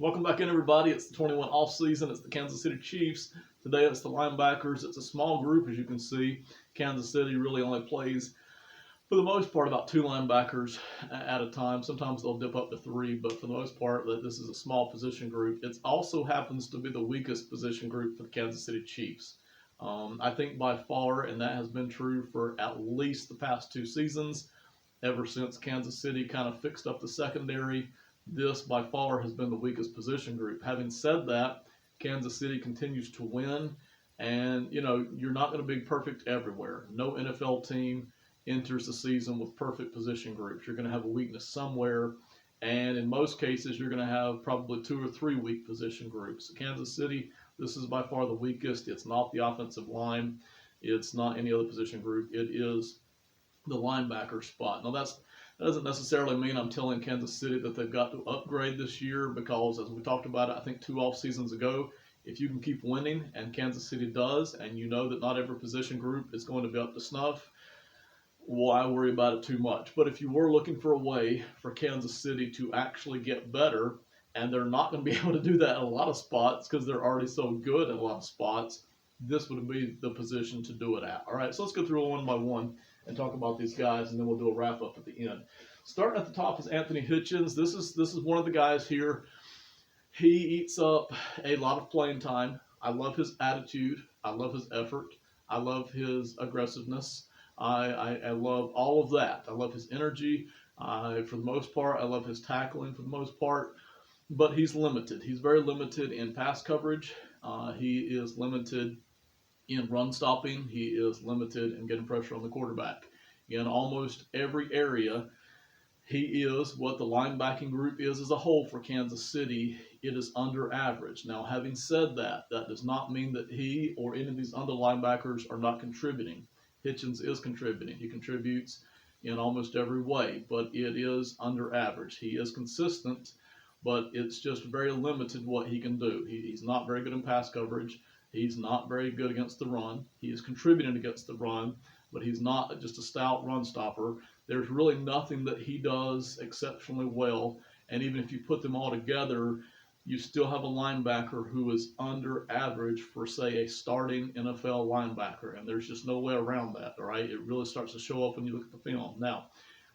Welcome back in, everybody. It's the 21 off season. It's the Kansas City Chiefs. Today it's the linebackers. It's a small group, as you can see. Kansas City really only plays, for the most part, about two linebackers at a time. Sometimes they'll dip up to three, but for the most part, this is a small position group. It also happens to be the weakest position group for the Kansas City Chiefs. I think by far, and that has been true for at least the past two seasons, ever since Kansas City kind of fixed up the secondary. This by far has been the weakest position group. Having said that, Kansas City continues to win, and you're not going to be perfect everywhere. No NFL team enters the season with perfect position groups. You're going to have a weakness somewhere, and in most cases, you're going to have probably two or three weak position groups. Kansas City, this is by far the weakest. It's not the offensive line. It's not any other position group. It is the linebacker spot. Now that doesn't necessarily mean I'm telling Kansas City that they've got to upgrade this year because, as we talked about it, I think two off seasons ago, if you can keep winning, and Kansas City does, and you know that not every position group is going to be up to snuff, why worry about it too much? But if you were looking for a way for Kansas City to actually get better, and they're not going to be able to do that in a lot of spots because they're already so good in a lot of spots, this would be the position to do it at. All right, so let's go through one by one and talk about these guys, and then we'll do a wrap up at the end. Starting at the top is Anthony Hitchens. This is one of the guys here. He eats up a lot of playing time. I love his attitude. I love his effort. I love his aggressiveness. I love all of that. I love his energy. For the most part, I love his tackling for the most part, but he's limited. He's very limited in pass coverage. He is limited in run stopping. He is limited in getting pressure on the quarterback. In almost every area, he is what the linebacking group is as a whole for Kansas City. It is under average. Now, having said that, that does not mean that he or any of these other linebackers are not contributing. Hitchens is contributing. He contributes in almost every way, but it is under average. He is consistent, but it's just very limited what he can do. He's not very good in pass coverage. He's not very good against the run. He is contributing against the run, but he's not just a stout run stopper. There's really nothing that he does exceptionally well. And even if you put them all together, you still have a linebacker who is under average for, say, a starting NFL linebacker. And there's just no way around that, all right? It really starts to show up when you look at the film. Now,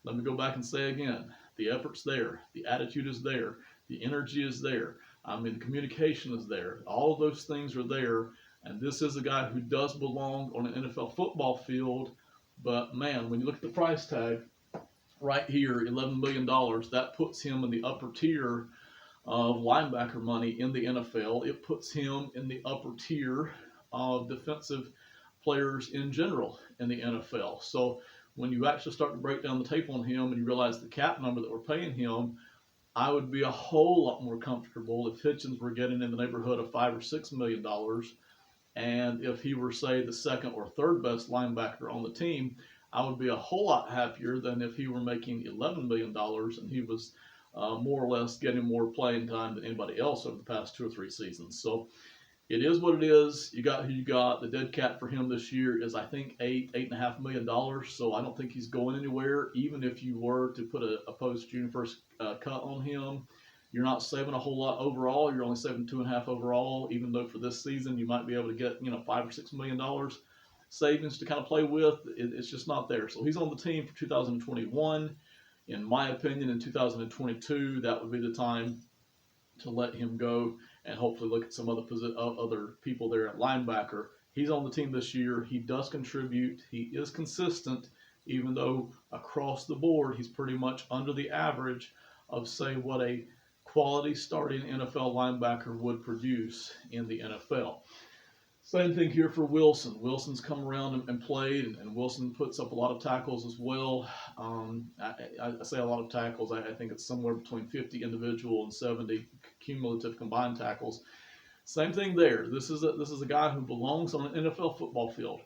let me go back and say again, the effort's there, the attitude is there, the energy is there. I mean, the communication is there. All of those things are there. And this is a guy who does belong on an NFL football field. But man, when you look at the price tag right here, $11 million, that puts him in the upper tier of linebacker money in the NFL. It puts him in the upper tier of defensive players in general in the NFL. So when you actually start to break down the tape on him and you realize the cap number that we're paying him, I would be a whole lot more comfortable if Hitchens were getting in the neighborhood of $5 or $6 million. And if he were, say, the second or third best linebacker on the team, I would be a whole lot happier than if he were making $11 million and he was more or less getting more playing time than anybody else over the past two or three seasons. So it is what it is. You got who you got. The dead cap for him this year is, I think, $8.5 million. So I don't think he's going anywhere. Even if you were to put a post-June 1st cut on him, you're not saving a whole lot overall. You're only saving 2.5 overall. Even though for this season you might be able to get $5 or $6 million savings to kind of play with, it's just not there. So he's on the team for 2021. In my opinion, in 2022, that would be the time to let him go and hopefully look at some other people there at linebacker. He's on the team this year. He does contribute. He is consistent, even though across the board he's pretty much under the average of, say, what a quality starting NFL linebacker would produce in the NFL. Same thing here for Wilson. Wilson's come around and played, and Wilson puts up a lot of tackles as well. I say a lot of tackles. I think it's somewhere between 50 individual and 70 cumulative combined tackles. Same thing there. This is a guy who belongs on an NFL football field.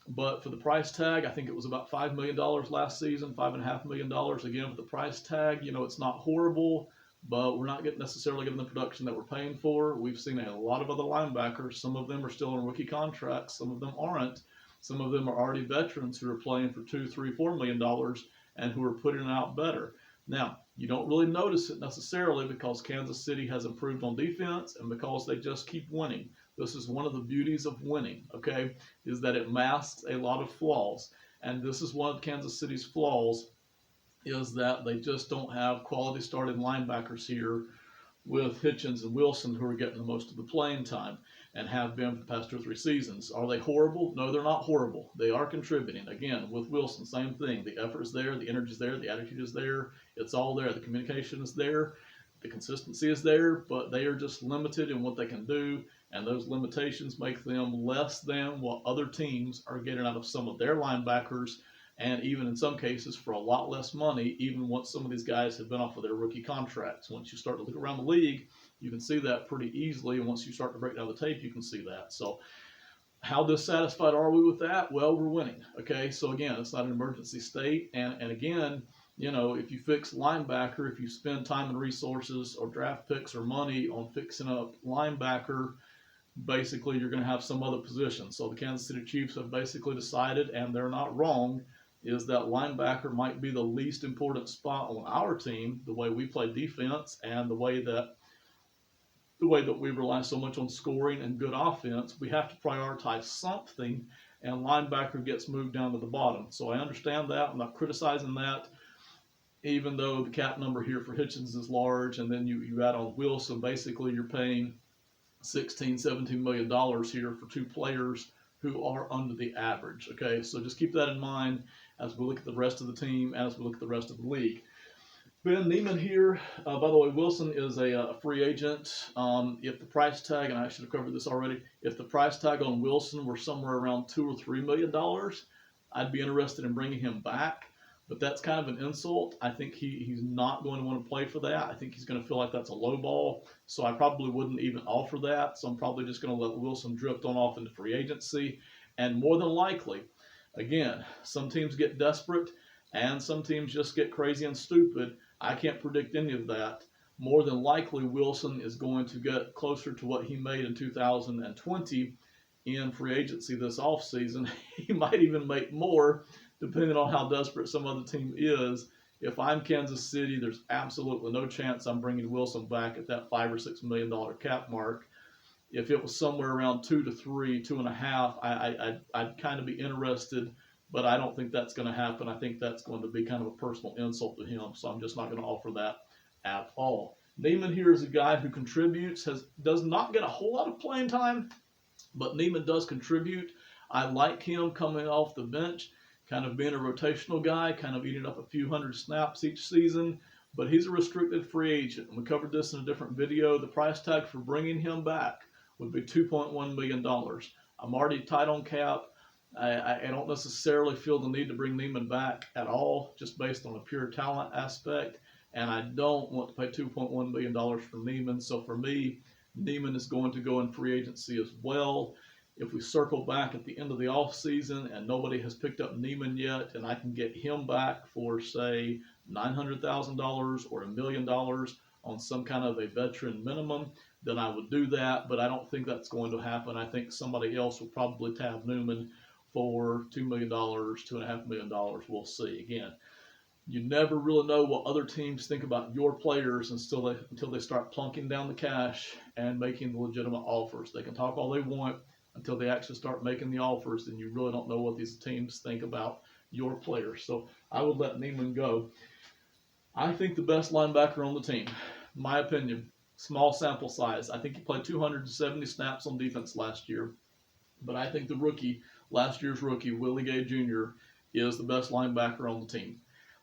But for the price tag, I think it was about $5 million last season, $5.5 million. Again, with the price tag, it's not horrible, but we're not necessarily getting the production that we're paying for. We've seen a lot of other linebackers. Some of them are still on rookie contracts. Some of them aren't. Some of them are already veterans who are playing for $2, $3, $4 million and who are putting it out better. Now, You don't really notice it necessarily because Kansas City has improved on defense and because they just keep winning. This is one of the beauties of winning, okay, is that it masks a lot of flaws. And this is one of Kansas City's flaws, is that they just don't have quality starting linebackers here with Hitchens and Wilson, who are getting the most of the playing time and have been for the past 2 or 3 seasons. Are they horrible? No, they're not horrible. They are contributing. Again, with Wilson, same thing. The effort is there, the energy is there, the attitude is there. It's all there. The communication is there, the consistency is there, but they are just limited in what they can do, and those limitations make them less than what other teams are getting out of some of their linebackers, and even in some cases for a lot less money, even once some of these guys have been off of their rookie contracts. Once you start to look around the league, you can see that pretty easily, and once you start to break down the tape, you can see that. So how dissatisfied are we with that? Well, we're winning. Okay, so again, it's not an emergency state, and again, you know, if you fix linebacker, if you spend time and resources or draft picks or money on fixing up linebacker, basically you're going to have some other position. So the Kansas City Chiefs have basically decided, and they're not wrong, is that linebacker might be the least important spot on our team, the way we play defense and the way that we rely so much on scoring and good offense. We have to prioritize something, and linebacker gets moved down to the bottom. So I understand that. I'm not criticizing that, even though the cap number here for Hitchens is large, and then you add on Wilson. Basically, you're paying $16-17 million here for two players who are under the average. Okay, so just keep that in mind as we look at the rest of the team, as we look at the rest of the league. Ben Neiman here, by the way, Wilson is a free agent. If the price tag, and I should have covered this already, if the price tag on Wilson were somewhere around $2 or $3 million, I'd be interested in bringing him back. But that's kind of an insult. I think he's not going to want to play for that. I think he's going to feel like that's a low ball. So I probably wouldn't even offer that. So I'm probably just going to let Wilson drift on off into free agency. And more than likely, again, some teams get desperate and some teams just get crazy and stupid. I can't predict any of that. More than likely, Wilson is going to get closer to what he made in 2020 in free agency this offseason. He might even make more, depending on how desperate some other team is. If I'm Kansas City, there's absolutely no chance I'm bringing Wilson back at that $5 or $6 million cap mark. If it was somewhere around 2 to 3, 2.5, I'd kind of be interested, but I don't think that's going to happen. I think that's going to be kind of a personal insult to him, so I'm just not going to offer that at all. Neiman here is a guy who contributes, does not get a whole lot of playing time, but Neiman does contribute. I like him coming off the bench, kind of being a rotational guy, kind of eating up a few hundred snaps each season, but he's a restricted free agent. And we covered this in a different video. The price tag for bringing him back would be $2.1 million. I'm already tight on cap. I don't necessarily feel the need to bring Neiman back at all, just based on a pure talent aspect, and I don't want to pay $2.1 million for Neiman. So for me, Neiman is going to go in free agency as well. If we circle back at the end of the offseason and nobody has picked up Neiman yet, and I can get him back for, say, $900,000 or $1 million on some kind of a veteran minimum, then I would do that, but I don't think that's going to happen. I think somebody else will probably tab Neiman for $2 million, $2.5 million. We'll see. Again, you never really know what other teams think about your players until they start plunking down the cash and making the legitimate offers. They can talk all they want until they actually start making the offers, and you really don't know what these teams think about your players. So I would let Neiman go. I think the best linebacker on the team, my opinion, small sample size. I think he played 270 snaps on defense last year, but I think the rookie, last year's rookie, Willie Gay Jr., is the best linebacker on the team.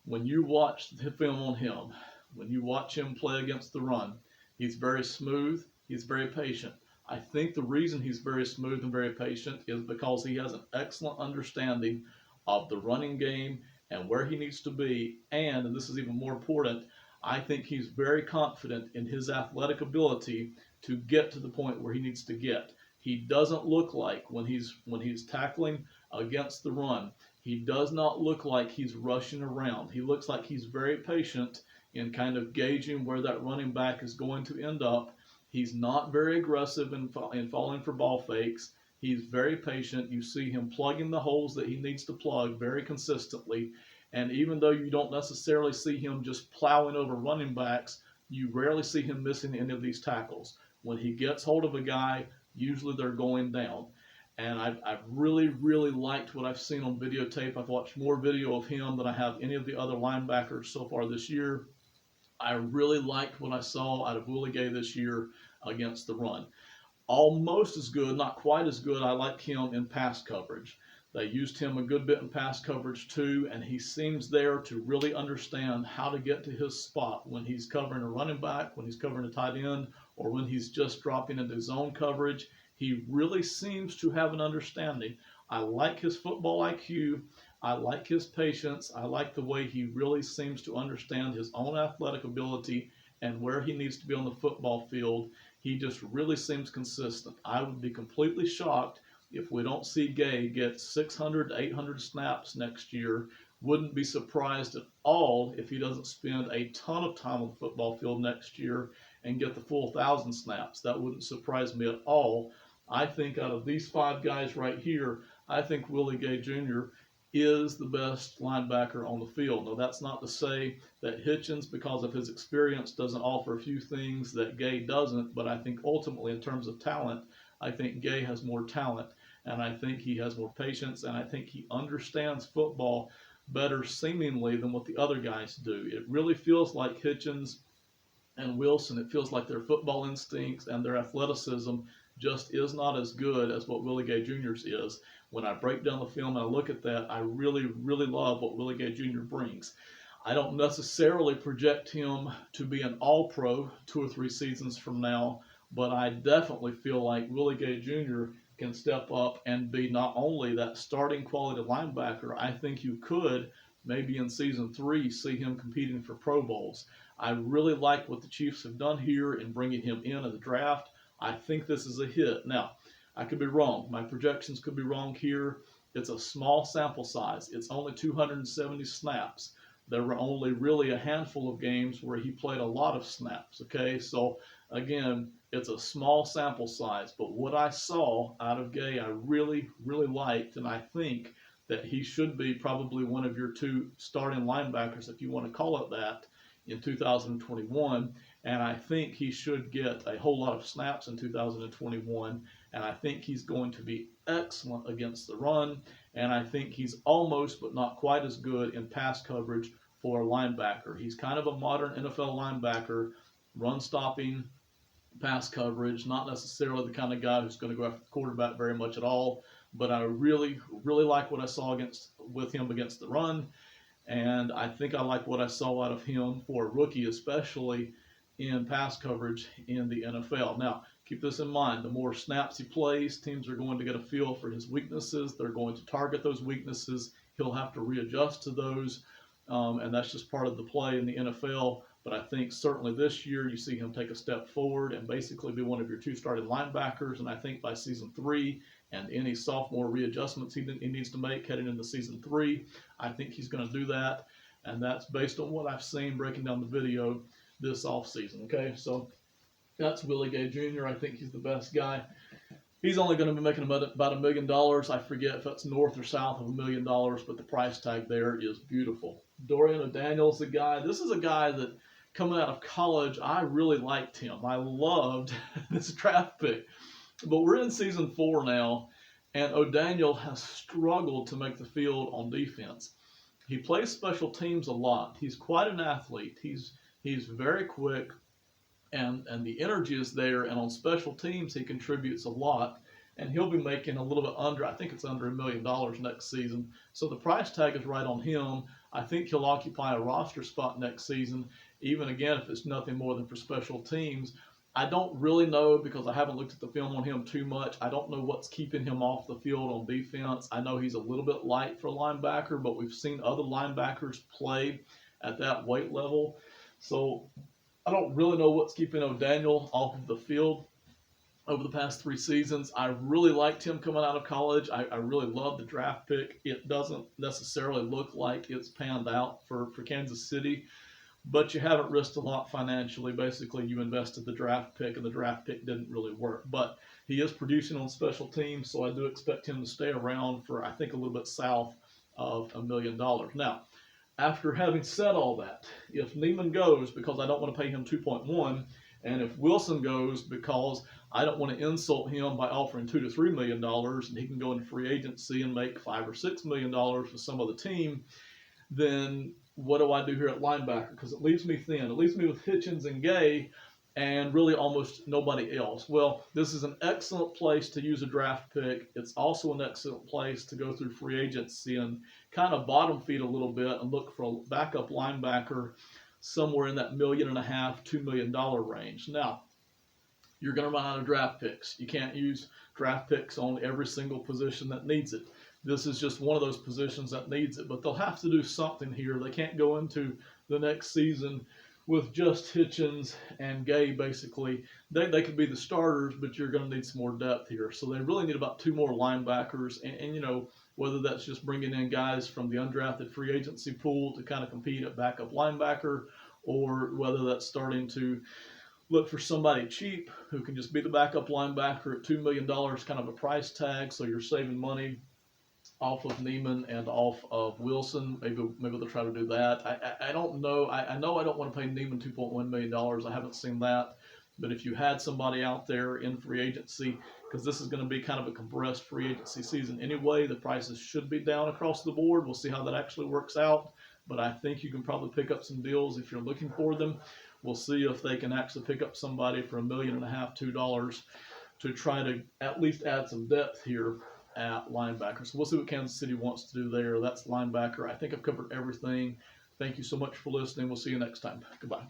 When you watch the film on him, when you watch him play against the run, he's very smooth, he's very patient. I think the reason he's very smooth and very patient is because he has an excellent understanding of the running game and where he needs to be. And this is even more important, I think he's very confident in his athletic ability to get to the point where he needs to get. He doesn't look like when he's tackling against the run, he does not look like he's rushing around. He looks like he's very patient in kind of gauging where that running back is going to end up. He's not very aggressive in falling for ball fakes. He's very patient. You see him plugging the holes that he needs to plug very consistently. And even though you don't necessarily see him just plowing over running backs, you rarely see him missing any of these tackles. When he gets hold of a guy, usually they're going down. And I've really, really liked what I've seen on videotape. I've watched more video of him than I have any of the other linebackers so far this year. I really liked what I saw out of Willie Gay this year against the run. Almost as good, not quite as good, I like him in pass coverage. They used him a good bit in pass coverage too, and he seems there to really understand how to get to his spot when he's covering a running back, when he's covering a tight end, or when he's just dropping into zone coverage. He really seems to have an understanding. I like his football IQ. I like his patience. I like the way he really seems to understand his own athletic ability and where he needs to be on the football field. He just really seems consistent. I would be completely shocked if we don't see Gay get 600 to 800 snaps next year. Wouldn't be surprised at all if he doesn't spend a ton of time on the football field next year and get the full 1,000 snaps. That wouldn't surprise me at all. I think out of these 5 guys right here, I think Willie Gay Jr. is the best linebacker on the field. Now, that's not to say that Hitchens, because of his experience, doesn't offer a few things that Gay doesn't, but I think ultimately in terms of talent, I think Gay has more talent, and I think he has more patience, and I think he understands football better seemingly than what the other guys do. It really feels like Hitchens and Wilson, it feels like their football instincts and their athleticism just is not as good as what Willie Gay Jr.'s is. When I break down the film and I look at that, I really, really love what Willie Gay Jr. brings. I don't necessarily project him to be an all-pro 2 or 3 seasons from now, but I definitely feel like Willie Gay Jr. can step up and be not only that starting quality linebacker, I think you could maybe in season 3 see him competing for Pro Bowls. I really like what the Chiefs have done here in bringing him in the draft. I think this is a hit. Now, I could be wrong. My projections could be wrong here. It's a small sample size. It's only 270 snaps. There were only really a handful of games where he played a lot of snaps, okay? So, again, it's a small sample size. But what I saw out of Gay, I really, really liked, and I think that he should be probably one of your 2 starting linebackers, if you want to call it that, in 2021. And I think he should get a whole lot of snaps in 2021. And I think he's going to be excellent against the run. And I think he's almost, but not quite as good in pass coverage for a linebacker. He's kind of a modern NFL linebacker, run stopping, pass coverage, not necessarily the kind of guy who's going to go after the quarterback very much at all. But I really, really like what I saw with him against the run. And I think I like what I saw out of him for a rookie, especially in pass coverage in the NFL. Now, keep this in mind. The more snaps he plays, teams are going to get a feel for his weaknesses. They're going to target those weaknesses. He'll have to readjust to those, and that's just part of the play in the NFL. But I think certainly this year you see him take a step forward and basically be one of your 2 starting linebackers. And I think by season 3 and any sophomore readjustments he needs to make heading into season 3, I think he's going to do that. And that's based on what I've seen breaking down the video this offseason. Okay, so that's Willie Gay Jr. I think he's the best guy. He's only going to be making about $1 million. I forget if that's north or south of $1 million, but the price tag there is beautiful. Dorian O'Daniel is the guy. This is a guy that coming out of college, I really liked him. I loved this draft pick. But we're in season 4 now, and O'Daniel has struggled to make the field on defense. He plays special teams a lot. He's quite an athlete. He's very quick, and the energy is there. And on special teams, he contributes a lot. And he'll be making a little bit under, I think it's under $1 million next season. So the price tag is right on him. I think he'll occupy a roster spot next season, even again if it's nothing more than for special teams. I don't really know because I haven't looked at the film on him too much. I don't know what's keeping him off the field on defense. I know he's a little bit light for a linebacker, but we've seen other linebackers play at that weight level. So I don't really know what's keeping O'Daniel off of the field over the past 3 seasons. I really liked him coming out of college. I really love the draft pick. It doesn't necessarily look like it's panned out for Kansas City, but you haven't risked a lot financially. Basically, you invested the draft pick, and the draft pick didn't really work. But he is producing on special teams, so I do expect him to stay around for, I think, a little bit south of $1 million. Now, after having said all that, if Neiman goes because I don't want to pay him 2.1, and if Wilson goes because I don't want to insult him by offering $2 to $3 million, and he can go into free agency and make $5 or $6 million with some other team, then what do I do here at linebacker? Because it leaves me thin. It leaves me with Hitchens and Gay, and really almost nobody else. Well, this is an excellent place to use a draft pick. It's also an excellent place to go through free agency and kind of bottom feed a little bit and look for a backup linebacker somewhere in that $1.5 million, $2 million range. Now, you're going to run out of draft picks. You can't use draft picks on every single position that needs it. This is just one of those positions that needs it, but they'll have to do something here. They can't go into the next season with just Hitchens and Gay, basically. They could be the starters, but you're going to need some more depth here. So they really need about 2 more linebackers, and you know, whether that's just bringing in guys from the undrafted free agency pool to kind of compete at backup linebacker, or whether that's starting to look for somebody cheap who can just be the backup linebacker at $2 million, kind of a price tag, so you're saving money off of Neiman and off of Wilson. Maybe they'll try to do that. I don't know. I know I don't want to pay Neiman $2.1 million. I haven't seen that. But if you had somebody out there in free agency, because this is going to be kind of a compressed free agency season anyway, the prices should be down across the board. We'll see how that actually works out. But I think you can probably pick up some deals if you're looking for them. We'll see if they can actually pick up somebody for $1.5 million, $2 to try to at least add some depth here at linebacker. So we'll see what Kansas City wants to do there. That's linebacker. I think I've covered everything. Thank you so much for listening. We'll see you next time. Goodbye.